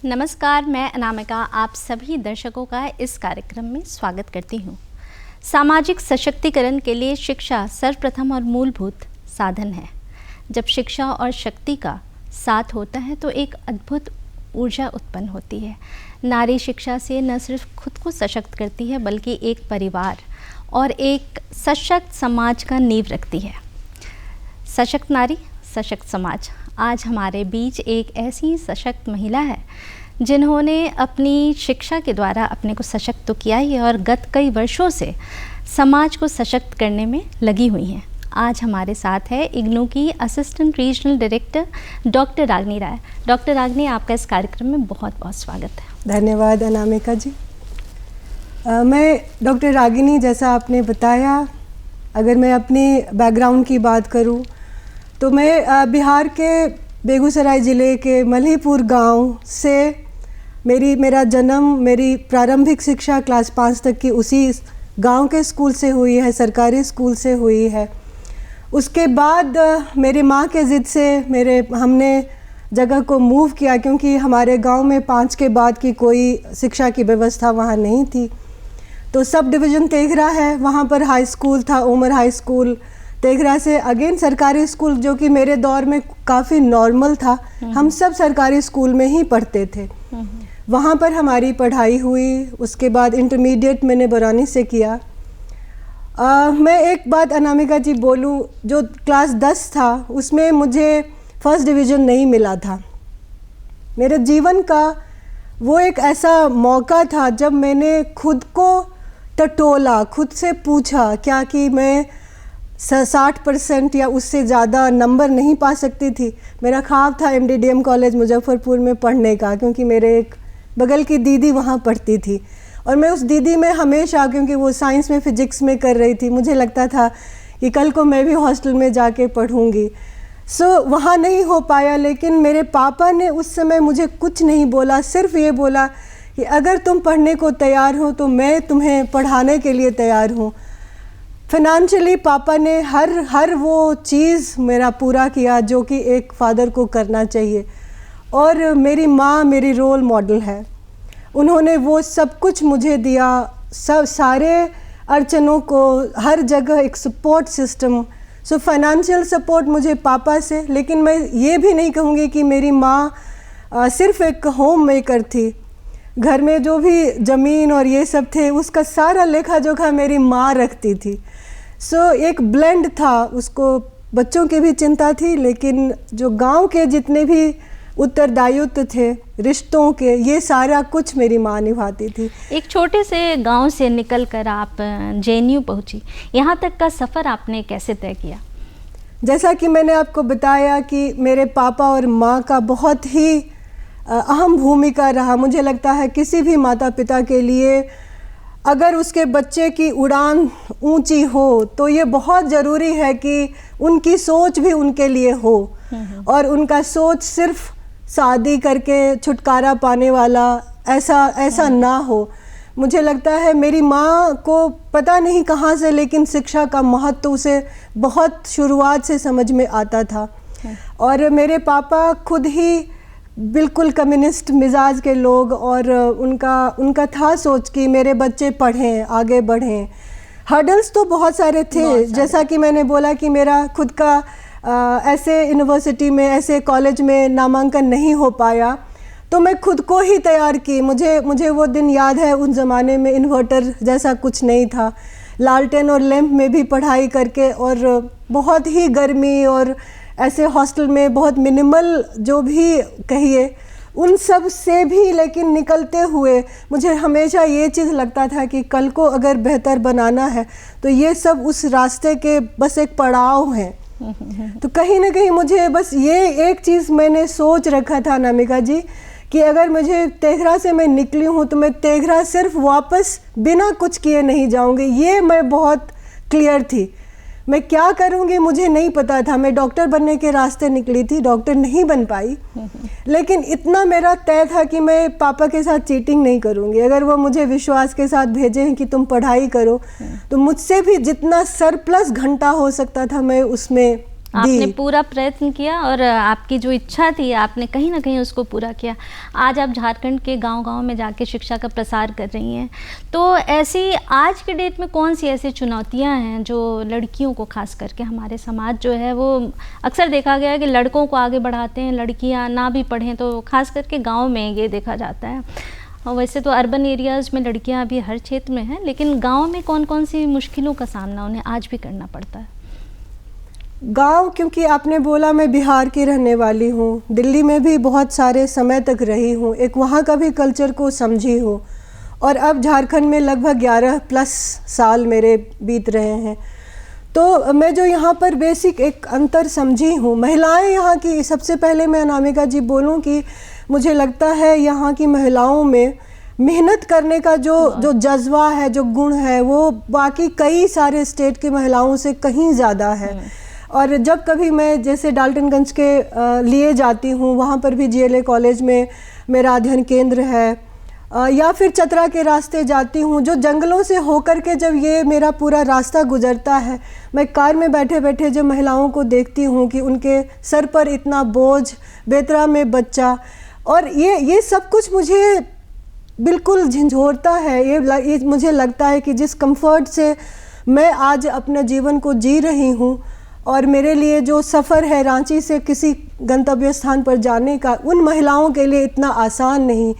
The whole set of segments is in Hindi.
नमस्कार, मैं अनामिका आप सभी दर्शकों का इस कार्यक्रम में स्वागत करती हूँ। सामाजिक सशक्तिकरण के लिए शिक्षा सर्वप्रथम और मूलभूत साधन है। जब शिक्षा और शक्ति का साथ होता है तो एक अद्भुत ऊर्जा उत्पन्न होती है। नारी शिक्षा से न सिर्फ खुद को सशक्त करती है बल्कि एक परिवार और एक सशक्त समाज का नींव रखती है। सशक्त नारी सशक्त समाज। आज हमारे बीच एक ऐसी सशक्त महिला है जिन्होंने अपनी शिक्षा के द्वारा अपने को सशक्त तो किया ही और गत कई वर्षों से समाज को सशक्त करने में लगी हुई हैं। आज हमारे साथ है इग्नू की assistant regional director doctor Ragini Rai. Doctor Ragini, आपका इस कार्यक्रम में बहुत बहुत स्वागत है। धन्यवाद अनामिका जी। मैं डॉक्टर रागिनी, जैसा आपने बताया, अगर मैं अपनी बैकग्राउंड की बात करूं तो मैं बिहार के बेगूसराय ज़िले के मल्हीपुर गांव से मेरा जन्म, मेरी प्रारंभिक शिक्षा क्लास 5 तक की उसी गांव के स्कूल से हुई है, सरकारी स्कूल से हुई है। उसके बाद मेरी माँ के ज़िद से हमने जगह को मूव किया क्योंकि हमारे गांव में 5 के बाद की कोई शिक्षा की व्यवस्था वहाँ नहीं थी। तो सब डिवीज़न तेघरा है, वहाँ पर हाई स्कूल था, उमर हाई स्कूल। तेघरा से अगेन सरकारी स्कूल, जो कि मेरे दौर में काफ़ी नॉर्मल था। हम सब सरकारी स्कूल में ही पढ़ते थे। वहाँ पर हमारी पढ़ाई हुई। उसके बाद इंटरमीडिएट मैंने बरौनी से किया। मैं एक बात अनामिका जी बोलूँ, जो क्लास 10 था उसमें मुझे फर्स्ट डिवीज़न नहीं मिला था। मेरे जीवन का वो एक ऐसा मौका था जब मैंने खुद को टटोला, खुद से पूछा क्या कि मैं 60% या उससे ज़्यादा नंबर नहीं पा सकती थी। मेरा ख्वाब था MDDM कॉलेज मुजफ्फरपुर में पढ़ने का, क्योंकि मेरे एक बगल की दीदी वहाँ पढ़ती थी और मैं उस दीदी में हमेशा, क्योंकि वो साइंस में फिजिक्स में कर रही थी, मुझे लगता था कि कल को मैं भी हॉस्टल में जाके पढ़ूँगी। वहाँ नहीं हो पाया। लेकिन मेरे पापा ने उस समय मुझे कुछ नहीं बोला, सिर्फ ये बोला कि अगर तुम पढ़ने को तैयार हो तो मैं तुम्हें पढ़ाने के लिए तैयार हूँ। फाइनेंशियली पापा ने हर वो चीज़ मेरा पूरा किया जो कि एक फादर को करना चाहिए। और मेरी माँ मेरी रोल मॉडल है। उन्होंने वो सब कुछ मुझे दिया, सारे अड़चनों को हर जगह एक सपोर्ट सिस्टम। फाइनेंशियल सपोर्ट मुझे पापा से, लेकिन मैं ये भी नहीं कहूँगी कि मेरी माँ सिर्फ एक होम मेकर थी। घर में जो भी ज़मीन और ये सब थे उसका सारा लेखा जोखा मेरी माँ रखती थी। एक ब्लेंड था, उसको बच्चों की भी चिंता थी, लेकिन जो गांव के जितने भी उत्तरदायित्व थे रिश्तों के, ये सारा कुछ मेरी माँ निभाती थी। एक छोटे से गांव से निकलकर आप JNU पहुंची, यहाँ तक का सफ़र आपने कैसे तय किया? जैसा कि मैंने आपको बताया कि मेरे पापा और माँ का बहुत ही अहम भूमिका रहा। मुझे लगता है किसी भी माता पिता के लिए अगर उसके बच्चे की उड़ान ऊंची हो तो ये बहुत ज़रूरी है कि उनकी सोच भी उनके लिए हो और उनका सोच सिर्फ शादी करके छुटकारा पाने वाला ऐसा ना हो। मुझे लगता है मेरी माँ को पता नहीं कहाँ से, लेकिन शिक्षा का महत्व उसे बहुत शुरुआत से समझ में आता था। और मेरे पापा खुद ही बिल्कुल कम्युनिस्ट मिजाज के लोग, और उनका था सोच कि मेरे बच्चे पढ़ें, आगे बढ़ें। हर्डल्स तो बहुत सारे थे, जैसा कि मैंने बोला कि मेरा खुद का ऐसे यूनिवर्सिटी में, ऐसे कॉलेज में नामांकन नहीं हो पाया, तो मैं खुद को ही तैयार की। मुझे वो दिन याद है, उस ज़माने में इन्वर्टर जैसा कुछ नहीं था। लालटेन और लैंप में भी पढ़ाई करके, और बहुत ही गर्मी और ऐसे हॉस्टल में बहुत मिनिमल जो भी कहिए, उन सब से भी लेकिन निकलते हुए मुझे हमेशा ये चीज़ लगता था कि कल को अगर बेहतर बनाना है तो ये सब उस रास्ते के बस एक पड़ाव हैं। तो कहीं ना कहीं मुझे बस ये एक चीज़ मैंने सोच रखा था अनामिका जी कि अगर मुझे तेघरा से मैं निकली हूँ तो मैं तेघरा सिर्फ वापस बिना कुछ किए नहीं जाऊँगी। ये मैं बहुत क्लियर थी। मैं क्या करूँगी मुझे नहीं पता था। मैं डॉक्टर बनने के रास्ते निकली थी, डॉक्टर नहीं बन पाई, लेकिन इतना मेरा तय था कि मैं पापा के साथ चीटिंग नहीं करूँगी। अगर वो मुझे विश्वास के साथ भेजें कि तुम पढ़ाई करो, तो मुझसे भी जितना सरप्लस घंटा हो सकता था मैं उसमें आपने पूरा प्रयत्न किया और आपकी जो इच्छा थी आपने कहीं ना कहीं उसको पूरा किया। आज आप झारखंड के गांव-गांव में जाके शिक्षा का प्रसार कर रही हैं। तो ऐसी आज के डेट में कौन सी ऐसी चुनौतियां हैं जो लड़कियों को, खास करके हमारे समाज जो है वो अक्सर देखा गया है कि लड़कों को आगे बढ़ाते हैं, लड़कियां ना भी पढ़ें, तो खास करके गाँव में ये देखा जाता है। और वैसे तो अर्बन एरियाज़ में लड़कियां अभी हर क्षेत्र में हैं, लेकिन गाँव में कौन कौन सी मुश्किलों का सामना उन्हें आज भी करना पड़ता है? गांव, क्योंकि आपने बोला, मैं बिहार की रहने वाली हूँ, दिल्ली में भी बहुत सारे समय तक रही हूँ, एक वहाँ का भी कल्चर को समझी हूँ, और अब झारखंड में लगभग 11+ साल मेरे बीत रहे हैं। तो मैं जो यहाँ पर बेसिक एक अंतर समझी हूँ, महिलाएं यहाँ की, सबसे पहले मैं अनामिका जी बोलूँ कि मुझे लगता है यहाँ की महिलाओं में मेहनत करने का जो जज्बा है, जो गुण है, वो बाकी कई सारे स्टेट की महिलाओं से कहीं ज़्यादा है। और जब कभी मैं जैसे डाल्टनगंज के लिए जाती हूँ, वहाँ पर भी GLA कॉलेज में मेरा अध्ययन केंद्र है, या फिर चतरा के रास्ते जाती हूँ, जो जंगलों से होकर के जब ये मेरा पूरा रास्ता गुजरता है, मैं कार में बैठे बैठे जब महिलाओं को देखती हूँ कि उनके सर पर इतना बोझ, बेतरा में बच्चा, और ये सब कुछ मुझे बिल्कुल झंझोरता है। ये मुझे लगता है कि जिस कंफर्ट से मैं आज अपने जीवन को जी रही हूँ, और मेरे लिए जो सफ़र है रांची से किसी गंतव्य स्थान पर जाने का, उन महिलाओं के लिए इतना आसान नहीं।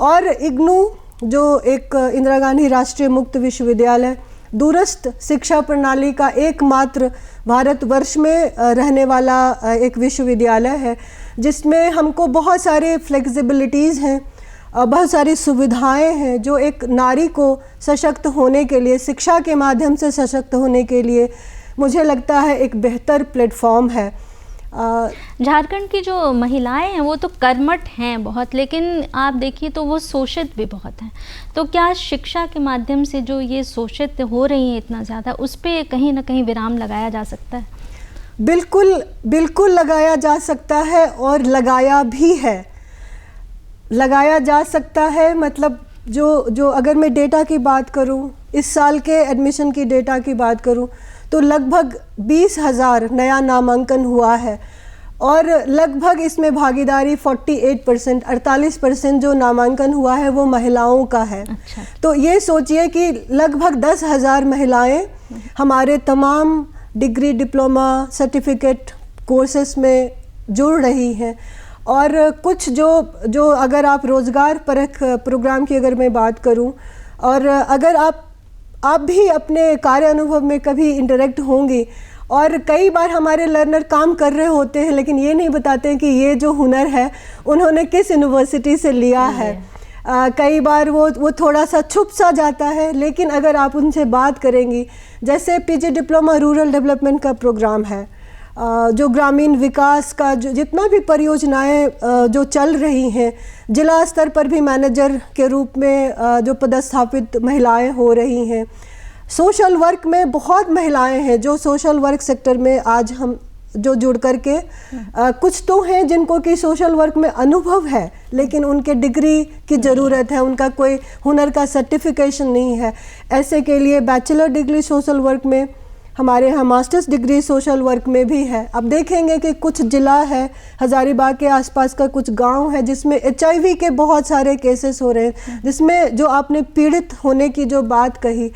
और इग्नू, जो एक इंदिरा गांधी राष्ट्रीय मुक्त विश्वविद्यालय, दूरस्थ शिक्षा प्रणाली का एकमात्र भारतवर्ष में रहने वाला एक विश्वविद्यालय है, जिसमें हमको बहुत सारे फ्लेक्सिबिलिटीज़ हैं, बहुत सारी सुविधाएं हैं, जो एक नारी को सशक्त होने के लिए, शिक्षा के माध्यम से सशक्त होने के लिए, मुझे लगता है एक बेहतर प्लेटफॉर्म है। झारखंड की जो महिलाएं हैं वो तो कर्मठ हैं बहुत, लेकिन आप देखिए तो वो शोषित भी बहुत हैं। तो क्या शिक्षा के माध्यम से जो ये शोषित हो रही हैं इतना ज़्यादा, उस पर कहीं ना कहीं विराम लगाया जा सकता है? बिल्कुल बिल्कुल लगाया जा सकता है, और लगाया भी है। लगाया जा सकता है मतलब जो अगर मैं डेटा की बात करूं, इस साल के एडमिशन की डेटा की बात करूं, तो लगभग 20,000 नया नामांकन हुआ है, और लगभग इसमें भागीदारी 48%, 48% जो नामांकन हुआ है वो महिलाओं का है। अच्छा। तो ये सोचिए कि लगभग 10,000 महिलाएं हमारे तमाम डिग्री, डिप्लोमा, सर्टिफिकेट कोर्सेस में जुड़ रही हैं। और कुछ जो अगर आप रोज़गार परख प्रोग्राम की अगर मैं बात करूं, और अगर आप भी अपने कार्य अनुभव में कभी इंटरेक्ट होंगी, और कई बार हमारे लर्नर काम कर रहे होते हैं लेकिन ये नहीं बताते हैं कि ये जो हुनर है उन्होंने किस यूनिवर्सिटी से लिया है। कई बार वो थोड़ा सा छुप सा जाता है, लेकिन अगर आप उनसे बात करेंगी, जैसे PG डिप्लोमा रूरल डेवलपमेंट का प्रोग्राम है, जो ग्रामीण विकास का जो जितना भी परियोजनाएं जो चल रही हैं, जिला स्तर पर भी मैनेजर के रूप में जो पदस्थापित महिलाएं हो रही हैं, सोशल वर्क में बहुत महिलाएं हैं जो सोशल वर्क सेक्टर में आज हम जो जुड़ करके कुछ तो हैं जिनको कि सोशल वर्क में अनुभव है, लेकिन उनके डिग्री की ज़रूरत है, उनका कोई हुनर का सर्टिफिकेशन नहीं है। ऐसे के लिए बैचलर डिग्री सोशल वर्क में, हमारे यहाँ मास्टर्स डिग्री सोशल वर्क में भी है। अब देखेंगे कि कुछ जिला है, हज़ारीबाग के आसपास का कुछ गांव है जिसमें HIV के बहुत सारे केसेस हो रहे हैं, जिसमें जो आपने पीड़ित होने की जो बात कही,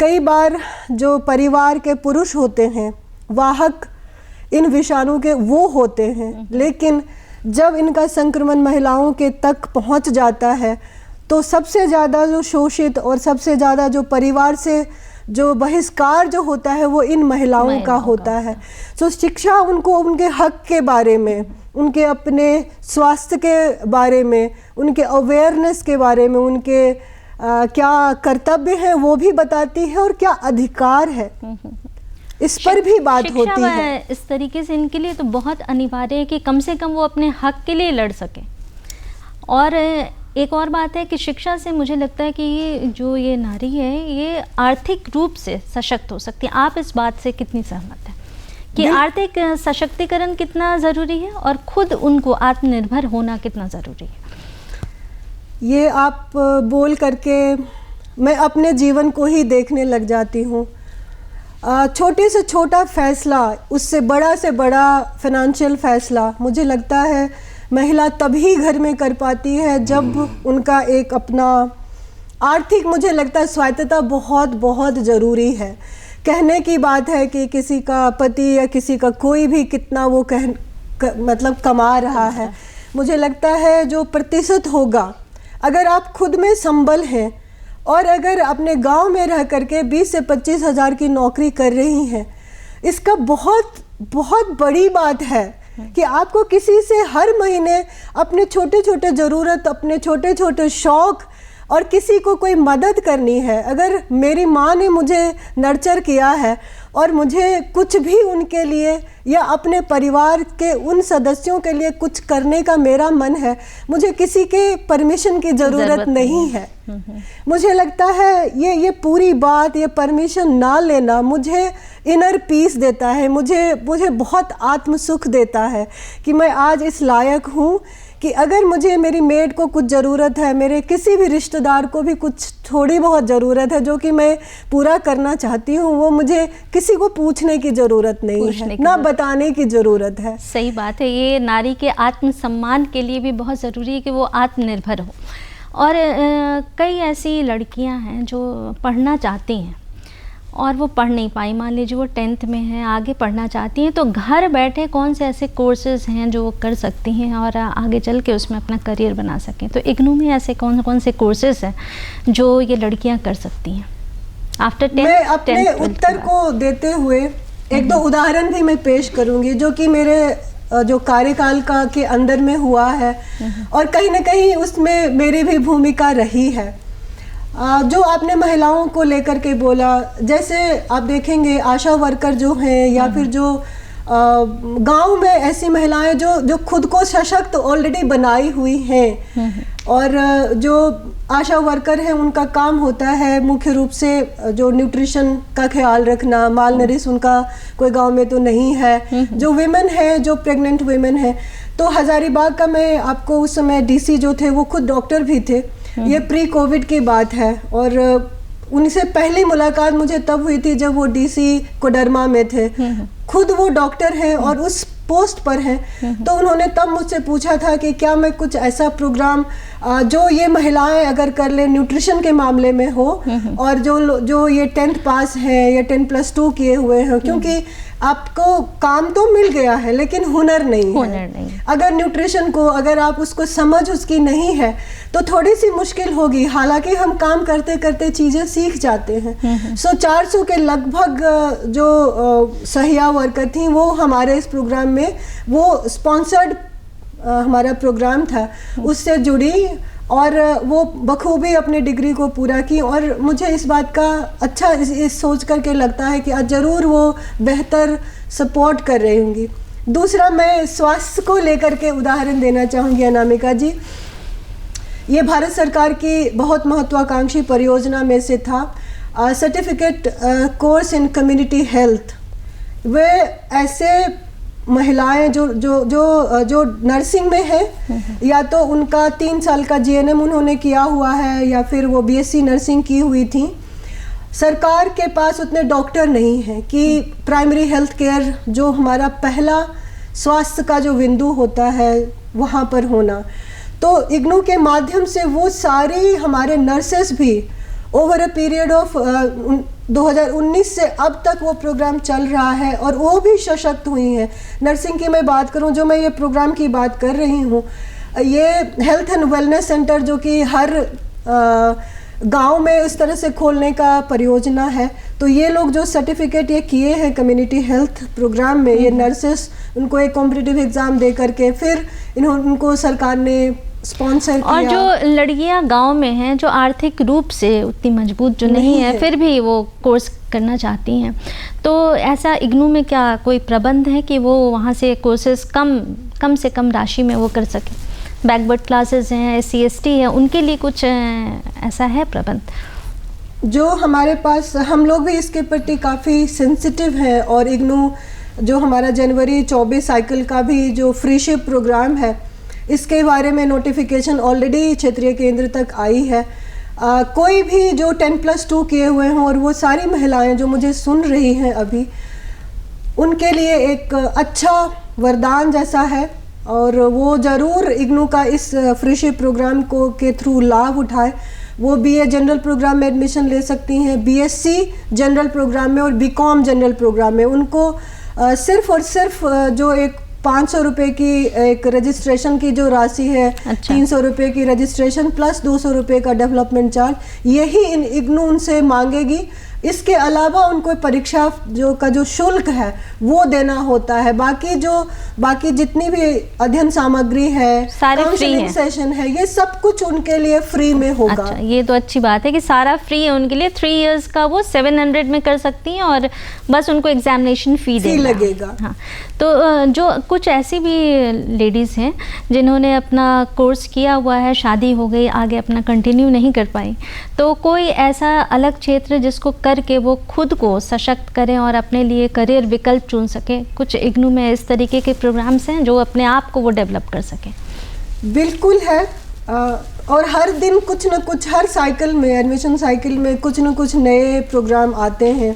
कई बार जो परिवार के पुरुष होते हैं वाहक इन विषाणु के वो होते हैं, लेकिन जब इनका संक्रमण महिलाओं के तक पहुंच जाता है तो सबसे ज़्यादा जो शोषित और सबसे ज़्यादा जो परिवार से जो बहिष्कार जो होता है वो इन महिलाओं का होता है। तो शिक्षा उनको उनके हक के बारे में, उनके अपने स्वास्थ्य के बारे में, उनके अवेयरनेस के बारे में, उनके क्या कर्तव्य हैं वो भी बताती है और क्या अधिकार है इस पर भी बात होती है। इस तरीके से इनके लिए तो बहुत अनिवार्य है कि कम से कम वो अपने हक के लिए लड़ सकें। और एक और बात है कि शिक्षा से मुझे लगता है कि ये नारी है ये आर्थिक रूप से सशक्त हो सकती है। आप इस बात से कितनी सहमत हैं कि आर्थिक सशक्तिकरण कितना ज़रूरी है और खुद उनको आत्मनिर्भर होना कितना ज़रूरी है? ये आप बोल करके मैं अपने जीवन को ही देखने लग जाती हूँ। छोटे से छोटा फैसला, उससे बड़ा से बड़ा फाइनेंशियल फैसला मुझे लगता है महिला तभी घर में कर पाती है जब उनका एक अपना आर्थिक, मुझे लगता है स्वायत्तता बहुत बहुत ज़रूरी है। कहने की बात है कि किसी का पति या किसी का कोई भी कितना वो मतलब कमा रहा है, मुझे लगता है जो प्रतिशत होगा, अगर आप खुद में संबल हैं और अगर अपने गांव में रह करके 20 से 25 हज़ार की नौकरी कर रही हैं, इसका बहुत बहुत बड़ी बात है कि आपको किसी से हर महीने अपने छोटे छोटे ज़रूरत, अपने छोटे छोटे शौक़ और किसी को कोई मदद करनी है। अगर मेरी माँ ने मुझे नर्चर किया है और मुझे कुछ भी उनके लिए या अपने परिवार के उन सदस्यों के लिए कुछ करने का मेरा मन है, मुझे किसी के परमिशन की ज़रूरत नहीं है। मुझे लगता है ये पूरी बात, ये परमिशन ना लेना मुझे इनर पीस देता है, मुझे बहुत आत्म सुख देता है कि मैं आज इस लायक हूँ कि अगर मुझे मेरी मेड को कुछ ज़रूरत है, मेरे किसी भी रिश्तेदार को भी कुछ थोड़ी बहुत ज़रूरत है जो कि मैं पूरा करना चाहती हूँ, वो मुझे किसी को पूछने की ज़रूरत नहीं है, ना बताने की ज़रूरत है। सही बात है। ये नारी के आत्मसम्मान के लिए भी बहुत ज़रूरी है कि वो आत्मनिर्भर हो। और कई ऐसी लड़कियां हैं जो पढ़ना चाहती हैं और वो पढ़ नहीं पाई, मान लीजिए वो 10th में हैं, आगे पढ़ना चाहती हैं, तो घर बैठे कौन से ऐसे कोर्सेज हैं जो वो कर सकती हैं और आगे चल के उसमें अपना करियर बना सकें? तो इग्नू में ऐसे कौन कौन से कोर्सेज हैं जो ये लड़कियां कर सकती हैं आफ्टर 10th? मैं अपने उत्तर को देते हुए एक दो उदाहरण भी मैं पेश करूंगी जो कि मेरे जो कार्यकाल का के अंदर में हुआ है और कहीं ना कहीं उसमें मेरी भी भूमिका रही है। जो आपने महिलाओं को लेकर के बोला, जैसे आप देखेंगे आशा वर्कर जो हैं या फिर जो गांव में ऐसी महिलाएं जो खुद को सशक्त ऑलरेडी बनाई हुई हैं और जो आशा वर्कर हैं उनका काम होता है मुख्य रूप से जो न्यूट्रिशन का ख्याल रखना, माल नरिश उनका कोई गांव में तो नहीं है। जो वीमेन है, जो प्रेग्नेंट वीमेन है, तो हजारीबाग का मैं आपको उस समय डीसी जो थे वो खुद डॉक्टर भी थे। ये प्री कोविड की बात है और उनसे पहली मुलाकात मुझे तब हुई थी जब वो डीसी कोडरमा में थे। खुद वो डॉक्टर हैं और उस पोस्ट पर हैं, तो उन्होंने तब मुझसे पूछा था कि क्या मैं कुछ ऐसा प्रोग्राम जो ये महिलाएं अगर कर ले न्यूट्रिशन के मामले में हो और जो ये 10th पास हैं या 10+2 किए हुए हैं, क्योंकि आपको काम तो मिल गया है लेकिन हुनर नहीं है। अगर न्यूट्रिशन को अगर आप उसको समझ उसकी नहीं है तो थोड़ी सी मुश्किल होगी, हालांकि हम काम करते करते चीज़ें सीख जाते हैं। 400 के लगभग जो सहिया वर्कर थी वो हमारे इस प्रोग्राम में, वो स्पॉन्सर्ड हमारा प्रोग्राम था, उससे जुड़ी और वो बखूबी अपने डिग्री को पूरा की। और मुझे इस बात का अच्छा इस सोच करके लगता है कि ज़रूर वो बेहतर सपोर्ट कर रही होंगी। दूसरा, मैं स्वास्थ्य को लेकर के उदाहरण देना चाहूँगी अनामिका जी। ये भारत सरकार की बहुत महत्वाकांक्षी परियोजना में से था certificate course in community health. वे ऐसे महिलाएं जो नर्सिंग में हैं, या तो उनका 3 साल का जीएनएम उन्होंने किया हुआ है या फिर वो बीएससी नर्सिंग की हुई थी। सरकार के पास उतने डॉक्टर नहीं हैं कि प्राइमरी हेल्थ केयर जो हमारा पहला स्वास्थ्य का जो बिंदु होता है वहाँ पर होना। तो इग्नू के माध्यम से वो सारी हमारे नर्सेस भी ओवर अ पीरियड ऑफ 2019 से अब तक वो प्रोग्राम चल रहा है और वो भी सशक्त हुई हैं। नर्सिंग की मैं बात करूं, जो मैं ये प्रोग्राम की बात कर रही हूं, ये हेल्थ एंड वेलनेस सेंटर जो कि हर गांव में इस तरह से खोलने का परियोजना है, तो ये लोग जो सर्टिफिकेट ये किए हैं कम्युनिटी हेल्थ प्रोग्राम में, ये नर्सेस उनको एक कॉम्पिटिटिव एग्ज़ाम दे करके फिर उनको सरकार ने स्पॉन्सर किया। और जो लड़कियां गांव में हैं जो आर्थिक रूप से उतनी मजबूत जो नहीं है फिर भी वो कोर्स करना चाहती हैं, तो ऐसा इग्नू में क्या कोई प्रबंध है कि वो वहाँ से कोर्सेज कम से कम राशि में वो कर सकें? बैकवर्ड क्लासेस हैं, SC ST है, उनके लिए कुछ ऐसा है प्रबंध? जो हमारे पास, हम लोग भी इसके प्रति काफ़ी सेंसिटिव हैं और इग्नू जो हमारा जनवरी 24 साइकिल का भी जो फ्रीशिप प्रोग्राम है, इसके बारे में नोटिफिकेशन ऑलरेडी क्षेत्रीय केंद्र तक आई है। कोई भी जो 10+2 किए हुए हैं और वो सारी महिलाएं जो मुझे सुन रही हैं अभी, उनके लिए एक अच्छा वरदान जैसा है, और वो ज़रूर इग्नू का इस फ्रीशिप प्रोग्राम को के थ्रू लाभ उठाए। वो BA जनरल प्रोग्राम में एडमिशन ले सकती हैं, BSc जनरल प्रोग्राम में और BCom जनरल प्रोग्राम में। उनको सिर्फ और सिर्फ जो एक 500 रुपये की एक रजिस्ट्रेशन की जो राशि है, 300 रुपये की रजिस्ट्रेशन प्लस 200 रुपये का डेवलपमेंट चार्ज, यही इन इग्नू उनसे मांगेगी। इसके अलावा उनको परीक्षा का जो शुल्क है वो देना होता है। बाकी जितनी भी अध्ययन सामग्री है, काउंसलिंग सेशन है, ये सब कुछ उनके लिए फ्री में होगा। अच्छा, ये तो अच्छी बात है कि सारा फ्री है उनके लिए। 3 इयर्स का वो 700 में कर सकती हैं और बस उनको एग्जामिनेशन फी देना लगेगा। हाँ, तो जो कुछ ऐसी भी लेडीज़ हैं जिन्होंने अपना कोर्स किया हुआ है, शादी हो गई, आगे अपना कंटिन्यू नहीं कर पाई, तो कोई ऐसा अलग क्षेत्र जिसको करके वो खुद को सशक्त करें और अपने लिए करियर विकल्प चुन सकें? कुछ इग्नू में इस तरीके के प्रोग्राम्स हैं जो अपने आप को वो डेवलप कर सकें? बिल्कुल है, और हर दिन कुछ न कुछ, हर साइकिल में, एडमिशन साइकिल में कुछ न कुछ नए प्रोग्राम आते हैं।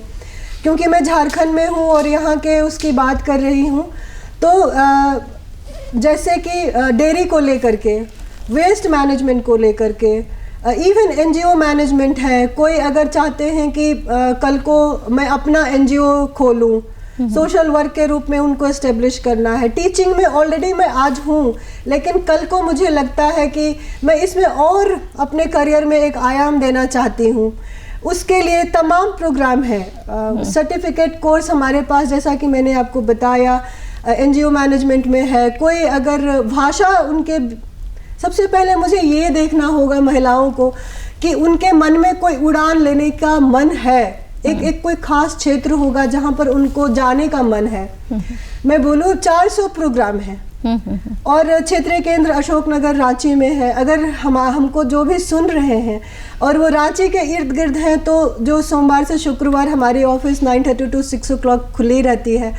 क्योंकि मैं झारखंड में हूँ और यहाँ के उसकी बात कर रही हूँ, तो जैसे कि डेयरी को लेकर के, वेस्ट मैनेजमेंट को लेकर के, इवन NGO मैनेजमेंट है। कोई अगर चाहते हैं कि कल को मैं अपना NGO खोलूं, सोशल वर्क के रूप में उनको एस्टेब्लिश करना है। टीचिंग में ऑलरेडी मैं आज हूँ, लेकिन कल को मुझे लगता है कि मैं इसमें और अपने करियर में एक आयाम देना चाहती हूँ। उसके लिए तमाम प्रोग्राम है। सर्टिफिकेट कोर्स हमारे पास, जैसा कि मैंने आपको बताया, NGO मैनेजमेंट में है। कोई अगर भाषा, उनके सबसे पहले मुझे ये देखना होगा महिलाओं को कि उनके मन में कोई उड़ान लेने का मन है। एक कोई खास क्षेत्र होगा जहाँ पर उनको जाने का मन है। मैं बोलूँ 400 प्रोग्राम है और क्षेत्रीय केंद्र अशोकनगर रांची में है। अगर हमको जो भी सुन रहे हैं और वो रांची के इर्द गिर्द हैं, तो जो सोमवार से शुक्रवार हमारी ऑफिस 9:30 to 6 o'clock खुली रहती है।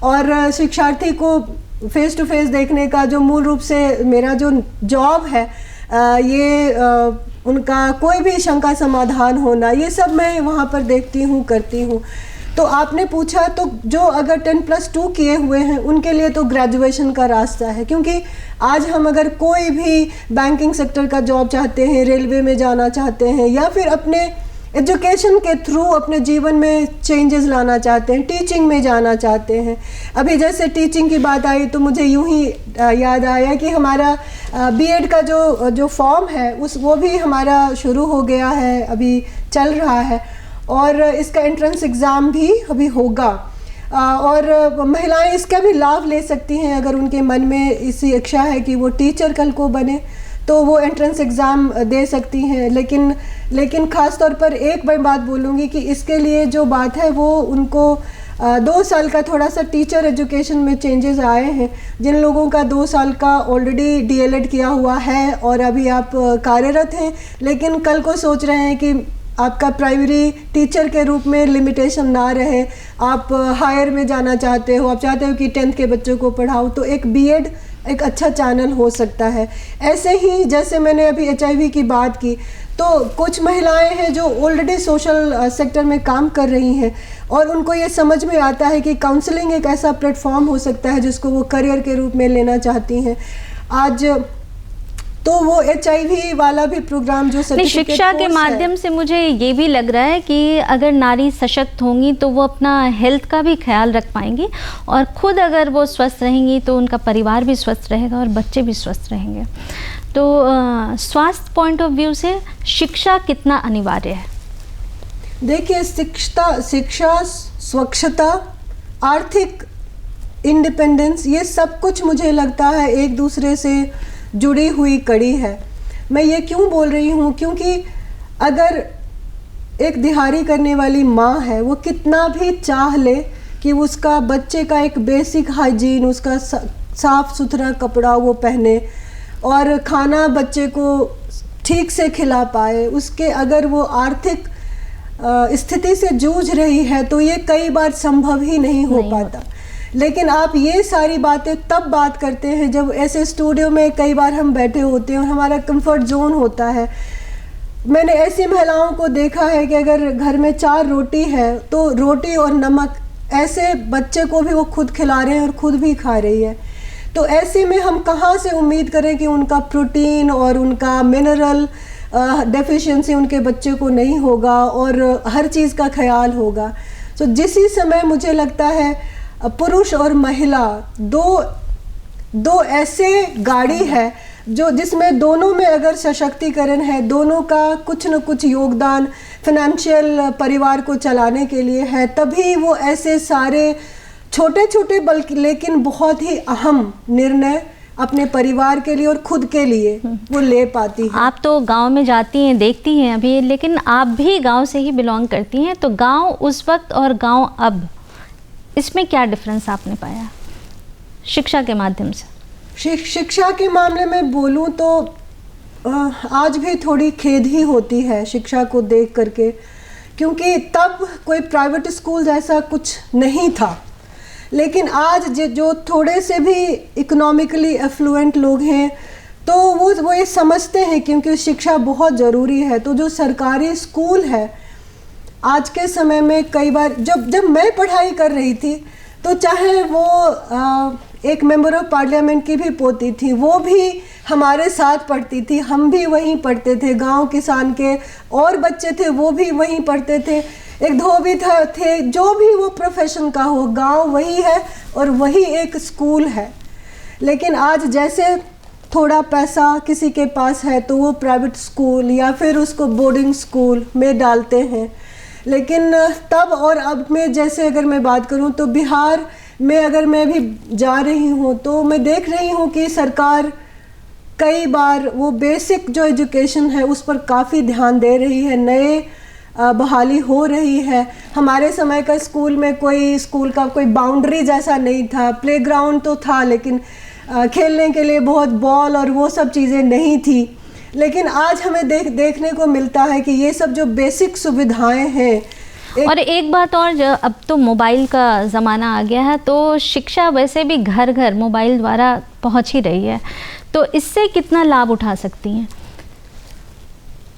और शिक्षार्थी को फेस टू फेस देखने का जो मूल रूप से मेरा जो जॉब है, ये उनका कोई भी शंका समाधान होना, ये सब मैं वहाँ पर देखती हूँ, करती हूँ। तो आपने पूछा, तो जो अगर 10+2 किए हुए हैं उनके लिए तो ग्रेजुएशन का रास्ता है। क्योंकि आज हम अगर कोई भी बैंकिंग सेक्टर का जॉब चाहते हैं, रेलवे में जाना चाहते हैं, या फिर अपने एजुकेशन के थ्रू अपने जीवन में चेंजेस लाना चाहते हैं, टीचिंग में जाना चाहते हैं। अभी जैसे टीचिंग की बात आई तो मुझे यूं ही याद आया कि हमारा B.Ed का जो फॉर्म है वो भी हमारा शुरू हो गया है, अभी चल रहा है, और इसका एंट्रेंस एग्ज़ाम भी अभी होगा। और महिलाएं इसका भी लाभ ले सकती हैं। अगर उनके मन में इसी इच्छा है कि वो टीचर कल को बने, तो वो एंट्रेंस एग्ज़ाम दे सकती हैं। लेकिन ख़ास तौर पर एक मैं बात बोलूँगी कि इसके लिए जो बात है वो उनको 2 साल का थोड़ा सा टीचर एजुकेशन में चेंजेस आए हैं। जिन लोगों का 2 साल का ऑलरेडी DLED किया हुआ है और अभी आप कार्यरत हैं, लेकिन कल को सोच रहे हैं कि आपका प्राइमरी टीचर के रूप में लिमिटेशन ना रहे, आप हायर में जाना चाहते हो, आप चाहते हो कि 10th के बच्चों को पढ़ाओ, तो एक B.Ed एक अच्छा चैनल हो सकता है। ऐसे ही जैसे मैंने अभी HIV की बात की, तो कुछ महिलाएं हैं जो ऑलरेडी सोशल सेक्टर में काम कर रही हैं और उनको ये समझ में आता है कि काउंसलिंग एक ऐसा प्लेटफॉर्म हो सकता है जिसको वो करियर के रूप में लेना चाहती हैं। आज तो वो HIV वाला भी प्रोग्राम जो शिक्षा के माध्यम से मुझे ये भी लग रहा है कि अगर नारी सशक्त होंगी तो वो अपना हेल्थ का भी ख्याल रख पाएंगी, और खुद अगर वो स्वस्थ रहेंगी तो उनका परिवार भी स्वस्थ रहेगा और बच्चे भी स्वस्थ रहेंगे। तो स्वास्थ्य पॉइंट ऑफ व्यू से शिक्षा कितना अनिवार्य है? देखिए, शिक्षा, स्वच्छता, आर्थिक इंडिपेंडेंस, ये सब कुछ मुझे लगता है एक दूसरे से जुड़ी हुई कड़ी है। मैं ये क्यों बोल रही हूँ? क्योंकि अगर एक दिहाड़ी करने वाली माँ है, वो कितना भी चाह ले कि उसका बच्चे का एक बेसिक हाइजीन, उसका साफ सुथरा कपड़ा वो पहने और खाना बच्चे को ठीक से खिला पाए, उसके अगर वो आर्थिक स्थिति से जूझ रही है तो ये कई बार संभव ही नहीं हो पाता। लेकिन आप ये सारी बातें तब बात करते हैं जब ऐसे स्टूडियो में कई बार हम बैठे होते हैं और हमारा कंफर्ट जोन होता है। मैंने ऐसी महिलाओं को देखा है कि अगर घर में 4 रोटी है तो रोटी और नमक ऐसे बच्चे को भी वो खुद खिला रहे हैं और खुद भी खा रही है। तो ऐसे में हम कहाँ से उम्मीद करें कि उनका प्रोटीन और उनका मिनरल डेफिशिएंसी उनके बच्चे को नहीं होगा और हर चीज़ का ख्याल होगा। तो जिसी समय मुझे लगता है पुरुष और महिला दो ऐसे गाड़ी है जो जिसमें दोनों में अगर सशक्तिकरण है, दोनों का कुछ न कुछ योगदान फाइनेंशियल परिवार को चलाने के लिए है, तभी वो ऐसे सारे छोटे छोटे बल्कि लेकिन बहुत ही अहम निर्णय अपने परिवार के लिए और खुद के लिए वो ले पाती है। आप तो गांव में जाती हैं, देखती हैं अभी, लेकिन आप भी गांव से ही बिलोंग करती हैं, तो गांव उस वक्त और गांव अब, इसमें क्या डिफरेंस आपने पाया शिक्षा के माध्यम से? शिक्षा के मामले में बोलूं तो आज भी थोड़ी खेद ही होती है शिक्षा को देख करके, क्योंकि तब कोई प्राइवेट स्कूल जैसा कुछ नहीं था। लेकिन आज जो थोड़े से भी इकोनॉमिकली एफ्लुएंट लोग हैं तो वो ये समझते हैं क्योंकि शिक्षा बहुत ज़रूरी है। तो जो सरकारी स्कूल है आज के समय में, कई बार जब मैं पढ़ाई कर रही थी तो चाहे वो एक मेंबर ऑफ पार्लियामेंट की भी पोती थी, वो भी हमारे साथ पढ़ती थी, हम भी वहीं पढ़ते थे, गांव किसान के और बच्चे थे वो भी वहीं पढ़ते थे, एक धोबी थे, जो भी वो प्रोफेशन का हो, गांव वही है और वही एक स्कूल है। लेकिन आज जैसे थोड़ा पैसा किसी के पास है तो वो प्राइवेट स्कूल या फिर उसको बोर्डिंग स्कूल में डालते हैं। लेकिन तब और अब में जैसे अगर मैं बात करूं तो बिहार में अगर मैं भी जा रही हूं तो मैं देख रही हूं कि सरकार कई बार वो बेसिक जो एजुकेशन है उस पर काफ़ी ध्यान दे रही है, नए बहाली हो रही है। हमारे समय का स्कूल में स्कूल का कोई बाउंड्री जैसा नहीं था, प्लेग्राउंड तो था लेकिन खेलने के लिए बहुत बॉल और वो सब चीज़ें नहीं थी। लेकिन आज हमें देखने को मिलता है कि ये सब जो बेसिक सुविधाएं हैं। और एक बात और, अब तो मोबाइल का ज़माना आ गया है तो शिक्षा वैसे भी घर घर मोबाइल द्वारा पहुंच ही रही है, तो इससे कितना लाभ उठा सकती हैं?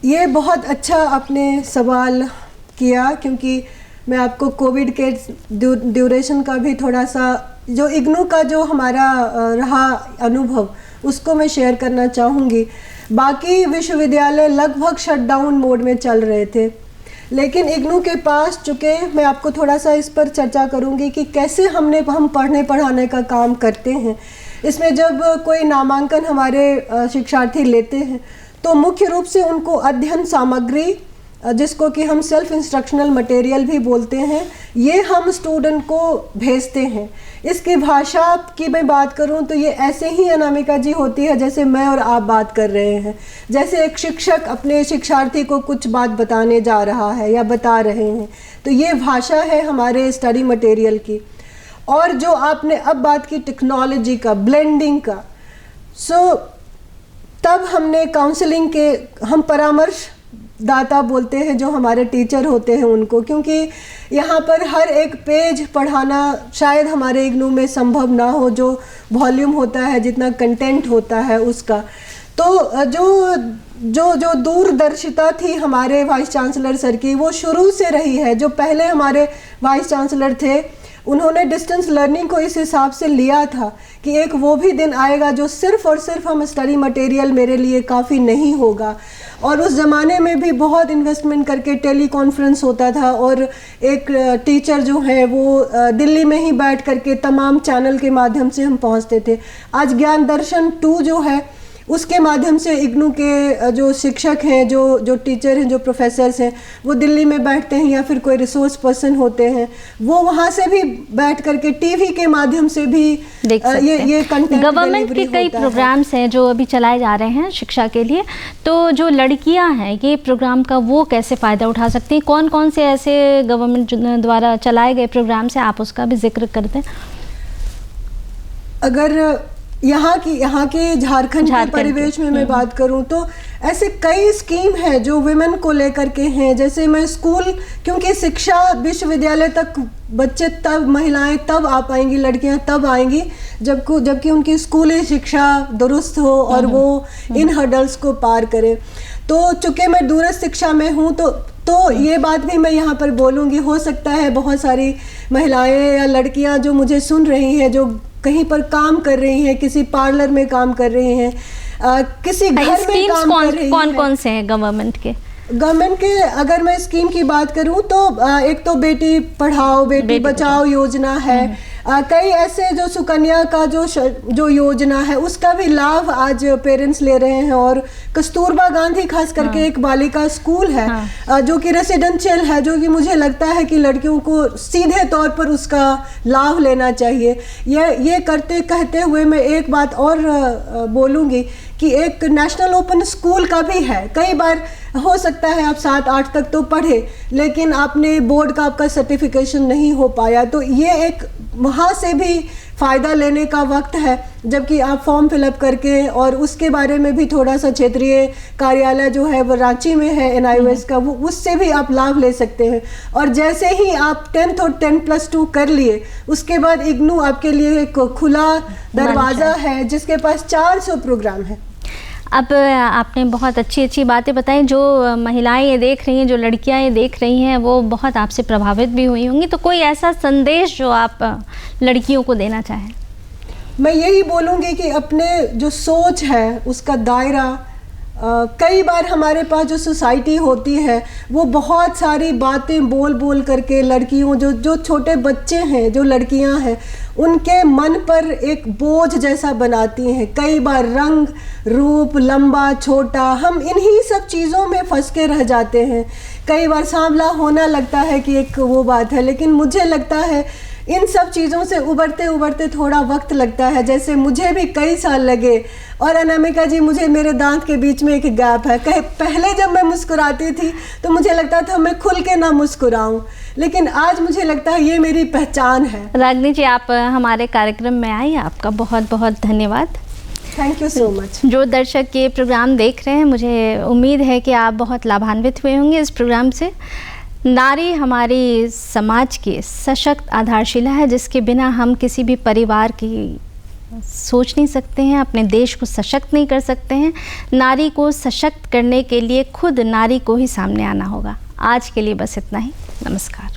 ये बहुत अच्छा आपने सवाल किया, क्योंकि मैं आपको कोविड के ड्यूरेशन का भी थोड़ा सा जो इग्नू का जो हमारा रहा अनुभव उसको मैं शेयर करना चाहूँगी। बाकी विश्वविद्यालय लगभग शटडाउन मोड में चल रहे थे, लेकिन इग्नू के पास चूँकि मैं आपको थोड़ा सा इस पर चर्चा करूँगी कि कैसे हम पढ़ने पढ़ाने का काम करते हैं। इसमें जब कोई नामांकन हमारे शिक्षार्थी लेते हैं तो मुख्य रूप से उनको अध्ययन सामग्री, जिसको कि हम सेल्फ इंस्ट्रक्शनल मटेरियल भी बोलते हैं, ये हम स्टूडेंट को भेजते हैं। इसकी भाषा की मैं बात करूं तो ये ऐसे ही अनामिका जी होती है जैसे मैं और आप बात कर रहे हैं। जैसे एक शिक्षक अपने शिक्षार्थी को कुछ बात बताने जा रहा है या बता रहे हैं, तो ये भाषा है हमारे स्टडी मटेरियल की। और जो आपने अब बात की टेक्नोलॉजी का, ब्लेंडिंग का, तब हमने काउंसलिंग के, हम परामर्श दाता बोलते हैं जो हमारे टीचर होते हैं उनको, क्योंकि यहाँ पर हर एक पेज पढ़ाना शायद हमारे इग्नू में संभव ना हो, जो वॉल्यूम होता है, जितना कंटेंट होता है उसका। तो जो दूरदर्शिता थी हमारे वाइस चांसलर सर की, वो शुरू से रही है। जो पहले हमारे वाइस चांसलर थे उन्होंने डिस्टेंस लर्निंग को इस हिसाब से लिया था कि एक वो भी दिन आएगा जो सिर्फ और सिर्फ हम स्टडी मटेरियल मेरे लिए काफ़ी नहीं होगा। और उस ज़माने में भी बहुत इन्वेस्टमेंट करके टेली कॉन्फ्रेंस होता था और एक टीचर जो है वो दिल्ली में ही बैठ करके तमाम चैनल के माध्यम से हम पहुंचते थे। आज ज्ञान दर्शन 2 जो है उसके माध्यम से इग्नू के जो शिक्षक हैं, जो टीचर हैं, जो प्रोफेसर्स हैं, वो दिल्ली में बैठते हैं या फिर कोई रिसोर्स पर्सन होते हैं, वो वहाँ से भी बैठ करके टीवी के माध्यम से भी देख सकते हैं। ये कंटेंट गवर्नमेंट के कई प्रोग्राम्स हैं जो अभी चलाए जा रहे हैं शिक्षा के लिए, तो जो लड़कियाँ हैं ये प्रोग्राम का वो कैसे फ़ायदा उठा सकती हैं? कौन कौन से ऐसे गवर्नमेंट द्वारा चलाए गए प्रोग्राम्स हैं, आप उसका भी जिक्र कर दें। अगर यहाँ के झारखंड के परिवेश में मैं बात करूं तो ऐसे कई स्कीम है जो वुमेन को लेकर के हैं। जैसे मैं स्कूल, क्योंकि शिक्षा विश्वविद्यालय तक बच्चे तब, महिलाएं तब आ पाएंगी, लड़कियां तब आएंगी जबकि उनकी स्कूली शिक्षा दुरुस्त हो और वो इन हर्डल्स को पार करे। तो चूंकि मैं दूरस्थ शिक्षा में हूँ तो ये बात भी मैं यहाँ पर बोलूँगी। हो सकता है बहुत सारी महिलाएं या लड़कियाँ जो मुझे सुन रही हैं, जो कहीं पर काम कर रही हैं, किसी पार्लर में काम कर रही हैं, किसी घर में काम कर रही हैं। कौन से हैं गवर्नमेंट के? अगर मैं स्कीम की बात करूं तो एक तो बेटी पढ़ाओ बेटी बचाओ योजना है। कई ऐसे जो सुकन्या का जो योजना है उसका भी लाभ आज पेरेंट्स ले रहे हैं। और कस्तूरबा गांधी खास करके एक बालिका स्कूल है जो कि रेसिडेंशियल है, जो कि मुझे लगता है कि लड़कियों को सीधे तौर पर उसका लाभ लेना चाहिए। ये कहते हुए मैं एक बात और बोलूँगी कि एक नेशनल ओपन स्कूल का भी है। कई बार हो सकता है आप 7-8 तक तो पढ़े, लेकिन आपने बोर्ड का आपका सर्टिफिकेशन नहीं हो पाया, तो ये एक वहाँ से भी फ़ायदा लेने का वक्त है, जबकि आप फॉर्म फिलअप करके और उसके बारे में भी थोड़ा सा क्षेत्रीय कार्यालय जो है वो रांची में है NIOS का, वो उससे भी आप लाभ ले सकते हैं। और जैसे ही आप 10th और 10+2 कर लिए, उसके बाद इग्नू आपके लिए एक खुला दरवाज़ा है जिसके पास 400 प्रोग्राम है। अब आपने बहुत अच्छी बातें बताई। जो महिलाएं ये देख रही हैं, जो लड़कियां ये देख रही हैं, वो बहुत आपसे प्रभावित भी हुई होंगी। तो कोई ऐसा संदेश जो आप लड़कियों को देना चाहें? मैं यही बोलूँगी कि अपने जो सोच है उसका दायरा, कई बार हमारे पास जो सोसाइटी होती है वो बहुत सारी बातें बोल करके लड़कियों, जो छोटे बच्चे हैं, जो लड़कियां हैं, उनके मन पर एक बोझ जैसा बनाती हैं। कई बार रंग रूप, लंबा छोटा, हम इन्हीं सब चीज़ों में फंस के रह जाते हैं। कई बार सांवला होना लगता है कि एक वो बात है, लेकिन मुझे लगता है इन सब चीज़ों से उबरते थोड़ा वक्त लगता है, जैसे मुझे भी कई साल लगे। और अनामिका जी, मेरे दांत के बीच में एक गैप है। पहले जब मैं मुस्कुराती थी तो मुझे लगता था मैं खुल के ना मुस्कुराऊं, लेकिन आज मुझे लगता है ये मेरी पहचान है। रागिनी जी, आप हमारे कार्यक्रम में आई, आपका बहुत बहुत धन्यवाद। Thank you so much. जो दर्शक ये प्रोग्राम देख रहे हैं, मुझे उम्मीद है कि आप बहुत लाभान्वित हुए होंगे इस प्रोग्राम से। नारी हमारी समाज की सशक्त आधारशिला है, जिसके बिना हम किसी भी परिवार की सोच नहीं सकते हैं, अपने देश को सशक्त नहीं कर सकते हैं। नारी को सशक्त करने के लिए खुद नारी को ही सामने आना होगा। आज के लिए बस इतना ही। नमस्कार।